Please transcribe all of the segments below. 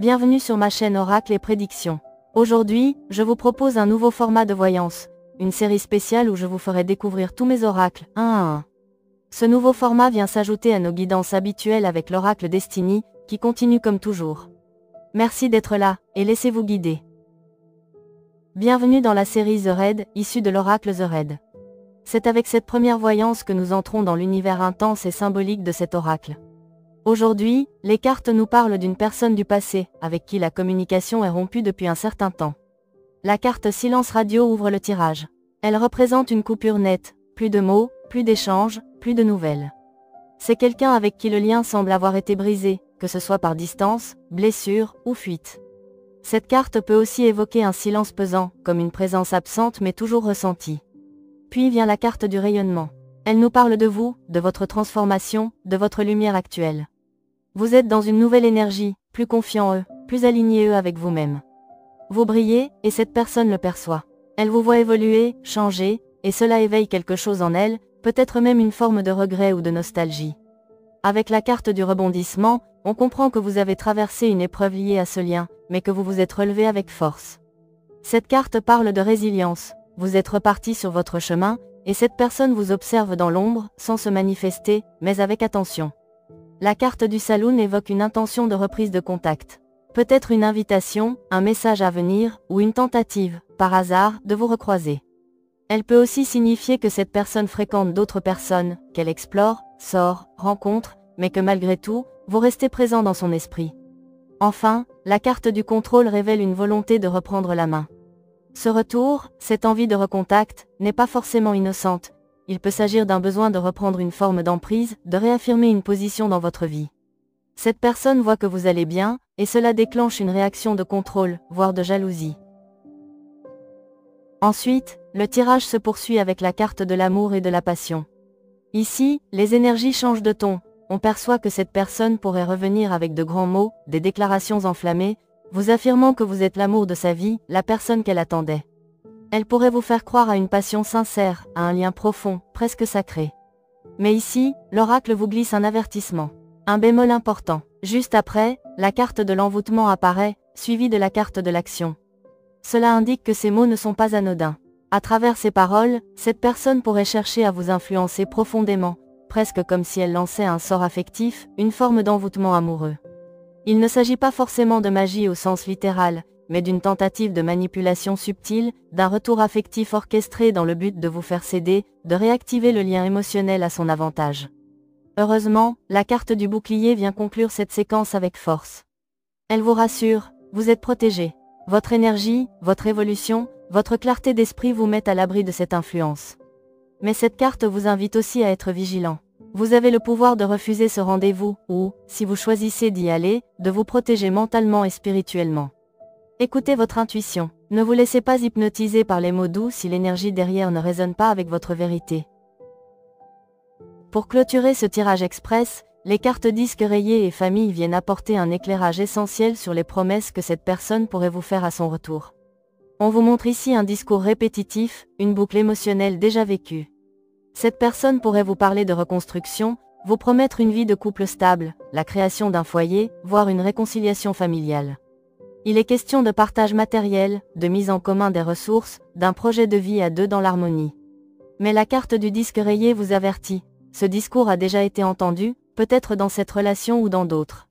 Bienvenue sur ma chaîne Oracle et Prédictions. Aujourd'hui, je vous propose un nouveau format de voyance, une série spéciale où je vous ferai découvrir tous mes oracles, un à un. Ce nouveau format vient s'ajouter à nos guidances habituelles avec l'oracle Destiny, qui continue comme toujours. Merci d'être là, et laissez-vous guider. Bienvenue dans la série The Red, issue de l'oracle The Red. C'est avec cette première voyance que nous entrons dans l'univers intense et symbolique de cet oracle. Aujourd'hui, les cartes nous parlent d'une personne du passé, avec qui la communication est rompue depuis un certain temps. La carte Silence Radio ouvre le tirage. Elle représente une coupure nette, plus de mots, plus d'échanges, plus de nouvelles. C'est quelqu'un avec qui le lien semble avoir été brisé, que ce soit par distance, blessure ou fuite. Cette carte peut aussi évoquer un silence pesant, comme une présence absente mais toujours ressentie. Puis vient la carte du rayonnement. Elle nous parle de vous, de votre transformation, de votre lumière actuelle. Vous êtes dans une nouvelle énergie, plus confiant plus aligné avec vous-même. Vous brillez, et cette personne le perçoit. Elle vous voit évoluer, changer, et cela éveille quelque chose en elle, peut-être même une forme de regret ou de nostalgie. Avec la carte du rebondissement, on comprend que vous avez traversé une épreuve liée à ce lien, mais que vous vous êtes relevé avec force. Cette carte parle de résilience. Vous êtes reparti sur votre chemin, et cette personne vous observe dans l'ombre, sans se manifester, mais avec attention. La carte du saloon évoque une intention de reprise de contact. Peut-être une invitation, un message à venir, ou une tentative, par hasard, de vous recroiser. Elle peut aussi signifier que cette personne fréquente d'autres personnes, qu'elle explore, sort, rencontre, mais que malgré tout, vous restez présent dans son esprit. Enfin, la carte du contrôle révèle une volonté de reprendre la main. Ce retour, cette envie de recontact, n'est pas forcément innocente. Il peut s'agir d'un besoin de reprendre une forme d'emprise, de réaffirmer une position dans votre vie. Cette personne voit que vous allez bien, et cela déclenche une réaction de contrôle, voire de jalousie. Ensuite, le tirage se poursuit avec la carte de l'amour et de la passion. Ici, les énergies changent de ton. On perçoit que cette personne pourrait revenir avec de grands mots, des déclarations enflammées, vous affirmant que vous êtes l'amour de sa vie, la personne qu'elle attendait. Elle pourrait vous faire croire à une passion sincère, à un lien profond, presque sacré. Mais ici, l'oracle vous glisse un avertissement. Un bémol important. Juste après, la carte de l'envoûtement apparaît, suivie de la carte de l'action. Cela indique que ces mots ne sont pas anodins. À travers ces paroles, cette personne pourrait chercher à vous influencer profondément, presque comme si elle lançait un sort affectif, une forme d'envoûtement amoureux. Il ne s'agit pas forcément de magie au sens littéral, mais d'une tentative de manipulation subtile, d'un retour affectif orchestré dans le but de vous faire céder, de réactiver le lien émotionnel à son avantage. Heureusement, la carte du bouclier vient conclure cette séquence avec force. Elle vous rassure, vous êtes protégé. Votre énergie, votre évolution, votre clarté d'esprit vous mettent à l'abri de cette influence. Mais cette carte vous invite aussi à être vigilant. Vous avez le pouvoir de refuser ce rendez-vous, ou, si vous choisissez d'y aller, de vous protéger mentalement et spirituellement. Écoutez votre intuition. Ne vous laissez pas hypnotiser par les mots doux si l'énergie derrière ne résonne pas avec votre vérité. Pour clôturer ce tirage express, les cartes disques rayés et famille viennent apporter un éclairage essentiel sur les promesses que cette personne pourrait vous faire à son retour. On vous montre ici un discours répétitif, une boucle émotionnelle déjà vécue. Cette personne pourrait vous parler de reconstruction, vous promettre une vie de couple stable, la création d'un foyer, voire une réconciliation familiale. Il est question de partage matériel, de mise en commun des ressources, d'un projet de vie à deux dans l'harmonie. Mais la carte du disque rayé vous avertit, ce discours a déjà été entendu, peut-être dans cette relation ou dans d'autres.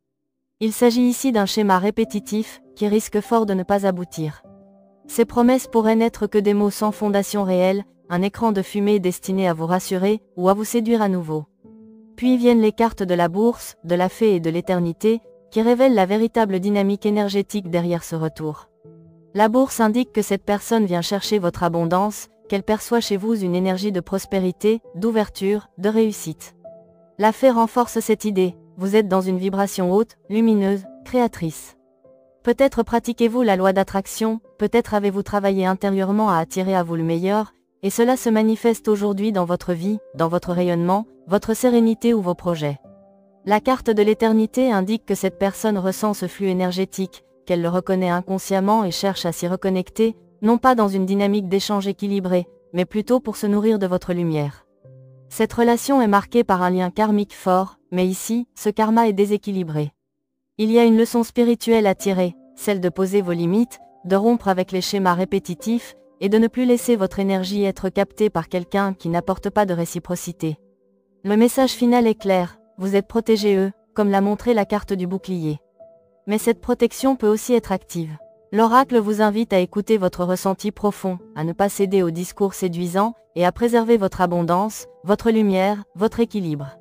Il s'agit ici d'un schéma répétitif, qui risque fort de ne pas aboutir. Ces promesses pourraient n'être que des mots sans fondation réelle, un écran de fumée destiné à vous rassurer, ou à vous séduire à nouveau. Puis viennent les cartes de la bourse, de la fée et de l'éternité, qui révèlent la véritable dynamique énergétique derrière ce retour. La bourse indique que cette personne vient chercher votre abondance, qu'elle perçoit chez vous une énergie de prospérité, d'ouverture, de réussite. La fée renforce cette idée, vous êtes dans une vibration haute, lumineuse, créatrice. Peut-être pratiquez-vous la loi d'attraction, peut-être avez-vous travaillé intérieurement à attirer à vous le meilleur, et cela se manifeste aujourd'hui dans votre vie, dans votre rayonnement, votre sérénité ou vos projets. La carte de l'éternité indique que cette personne ressent ce flux énergétique, qu'elle le reconnaît inconsciemment et cherche à s'y reconnecter, non pas dans une dynamique d'échange équilibrée, mais plutôt pour se nourrir de votre lumière. Cette relation est marquée par un lien karmique fort, mais ici, ce karma est déséquilibré. Il y a une leçon spirituelle à tirer, celle de poser vos limites, de rompre avec les schémas répétitifs, et de ne plus laisser votre énergie être captée par quelqu'un qui n'apporte pas de réciprocité. Le message final est clair, vous êtes protégé, comme l'a montré la carte du bouclier. Mais cette protection peut aussi être active. L'oracle vous invite à écouter votre ressenti profond, à ne pas céder aux discours séduisants, et à préserver votre abondance, votre lumière, votre équilibre.